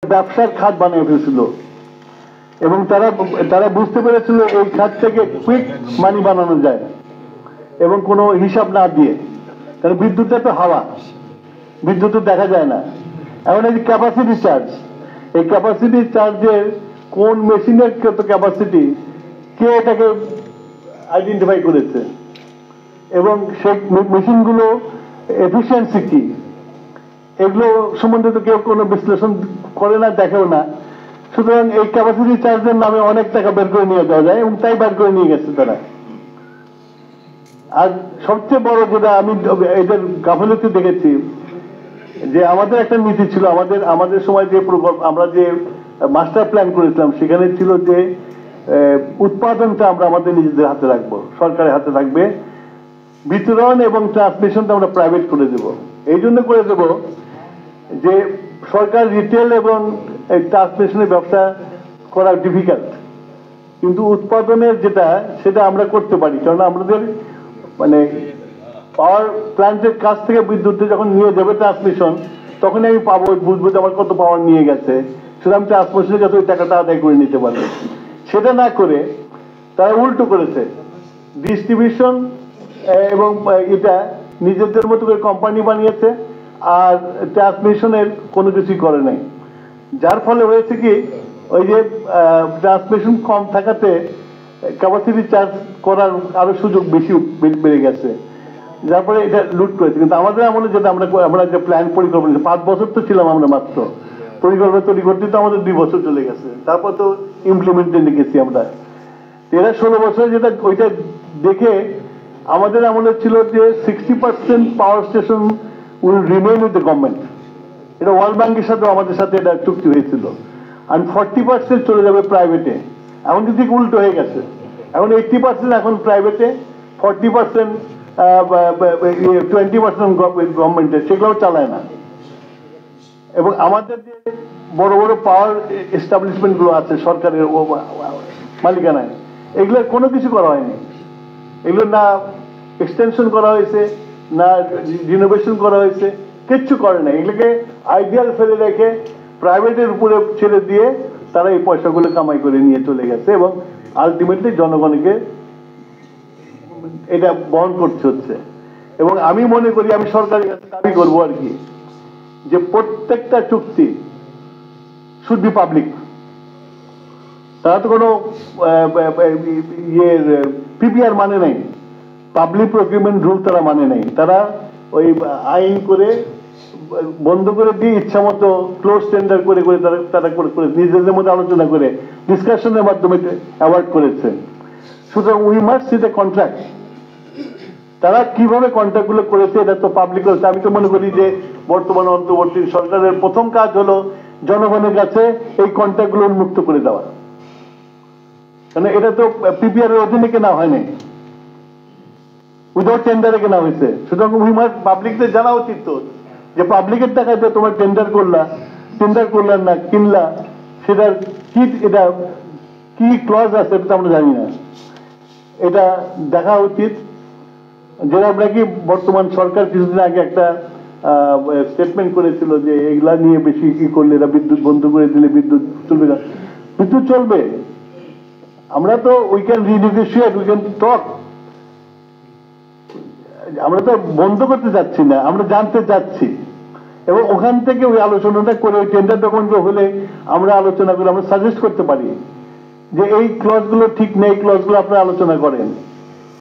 ব্যবসার খাত বানিয়ে ফেলছিল এবং তারা বুঝতে পেরেছিল এই খাত থেকে কুইক মানি বানানো যায় এবং কোনো হিসাব না দিয়ে, কারণ বিদ্যুৎটা তো হাওয়া, বিদ্যুৎ তো দেখা যায় না। এখন এই যে ক্যাপাসিটি চার্জ, এই ক্যাপাসিটি চার্জের কোন মেশিনের কত ক্যাপাসিটি, কে এটাকে আইডেন্টিফাই করেছে এবং সেই মেশিনগুলো এফিসিয়েন্সি কি, এগুলো সম্বন্ধে তো কেউ কোনো বিশ্লেষণ করে না, দেখেও না। সুতরাং এই ক্যাপাসিটি চার্জের নামে অনেক টাকা বের করে নিয়ে যাওয়া যায় এবং তাই বের করে নিয়ে গেছে তারা। আর সবচেয়ে বড় যেটা আমি এদের গাফিলতি দেখেছি, যে আমাদের একটা নীতি ছিল, আমাদের সময় যে আমরা যে মাস্টার প্ল্যান করেছিলাম সেখানে ছিল যে উৎপাদনটা আমরা আমাদের নিজেদের হাতে রাখবো, সরকারের হাতে থাকবে, বিতরণ এবং ট্রান্সমিশনটা আমরা প্রাইভেট করে দেব। এই জন্য করে দেব যে সরকার রিটেল এবং ট্রান্সমিশনের ব্যবসা করা ডিফিকাল্ট, কিন্তু উৎপাদনের যেটা সেটা আমরা করতে পারি, কারণ আমাদের মানে পাওয়ার প্ল্যান্টের কাছ থেকে বিদ্যুৎ যখন নিয়ে যাবে ট্রান্সমিশন, তখন আমি পাবো, বুঝবো যে আমার কত পাওয়ার নিয়ে গেছে, সেটা আমি ট্রান্সমিশনের কাছে ওই টাকাটা আদায় করে নিতে পারবো। সেটা না করে তারা উল্টো করেছে, ডিস্ট্রিবিউশন এবং এটা নিজেদের মতো করে কোম্পানি বানিয়েছে আর ট্রান্সমিশনের কোনো কিছুই করে নাই। যার ফলে হয়েছে কি, ওই যে ট্রান্সমিশন কম থাকাতে ক্যাপাসিটি চার্জ করার আরো সুযোগ বেশি বেড়ে গেছে, যার ফলে এটা লুট করেছে। কিন্তু আমাদের আমলে যেটা আমরা যে প্ল্যান পরিকল্পনা, 5 বছর তো ছিলাম আমরা মাত্র, পরিকল্পনা তৈরি করতে তো আমাদের 2 বছর চলে গেছে, তারপর তো ইমপ্লিমেন্টে লিখেছি আমরা। এরা 16 বছরে যেটা ওইটা দেখে আমাদের আমলে ছিল যে 60% power station will remain with the government. এটা ওয়ার্ল্ড ব্যাংকের সাথে আমাদের সাথে এটা চুক্তি হয়েছিল, আর 40% চলে যাবে প্রাইভেটে। এখন কিন্তু উল্টো হয়ে গেছে, এখন 80% এখন প্রাইভেটে, 40% 20% গভর্নমেন্টে, সেগুলোও চালায় না। এবং আমাদের যে বড় বড় পাওয়ার এস্টাবলিশমেন্ট গুলো আছে সরকারের মালিকানায়, এগুলোর কোনো কিছু করা হয়নি। এগুলো না এক্সটেনশন করা হয়েছে, না রিনোভেশন করা হয়েছে, কিচ্ছু করে না। এগুলোকে আইডিয়াল ফেলে রেখে প্রাইভেটের উপরে ছেড়ে দিয়ে তারা এই পয়সাগুলো কামাই করে নিয়ে চলে গেছে এবং আলটিমেটলি জনগণকে এটা বহন করতে হচ্ছে। এবং আমি মনে করি, আমি সরকারের কাছে দাবি করবো আর কি, যে প্রত্যেকটা চুক্তি শুড বি পাবলিক। তারা তো কোনো পিপিআর মানে নাই, পাবলিক প্রকিউরমেন্ট রুল তারা মানে নাই। তারা ওই আইন করে বন্ধ করে দিয়ে ইচ্ছা মতো ক্লোজ টেন্ডার করে করে তারা করে নিজেদের মধ্যে আলোচনা করে ডিসকাশনের মাধ্যমে অ্যাওয়ার্ড করেছে। সুতরাং we must C the contract. তারা কিভাবে কন্ট্রাক্ট গুলো করেছে এটা তো পাবলিক করেছে। আমি তো মনে করি যে বর্তমান অন্তর্বর্তী সরকারের প্রথম কাজ হলো জনগণের কাছে এই কন্ট্রাক্ট গুলো উন্মুক্ত করে দেওয়া, কারণ এটা তো পিপিআর এর অধীনে কেনা হয়নি, উইদাউট টেন্ডারে কেনা হয়েছে। সুতরাং উই মাস্ট পাবলিকদের জানা উচিত তো যে পাবলিকের টাকায় যে তোমার টেন্ডার করলাম না, কিনলা, সেটার কি, এটা কি ক্লজ আছে এটা আমরা জানি না, এটা দেখা উচিত। যেটা আমরা কি বর্তমান সরকার কিছুদিন আগে একটা স্টেটমেন্ট করেছিল যে এগুলা নিয়ে বেশি কি করলে এরা বিদ্যুৎ বন্ধ করে দিলে বিদ্যুৎ চলবে না। বিদ্যুৎ চলবে, আমরা তো we can renegotiate, we can talk. আমরা তো বন্ধ করতে চাচ্ছি না, আমরা জানতে চাচ্ছি এবং ওখান থেকে ওই আলোচনাটা করে ওই টেন্ডার ডকুমেন্ট হলে আমরা আলোচনা করে আমরা সাজেস্ট করতে পারি যে এই ক্লজ গুলো ঠিক নেই, ক্লজ গুলো আপনারা আলোচনা করেন।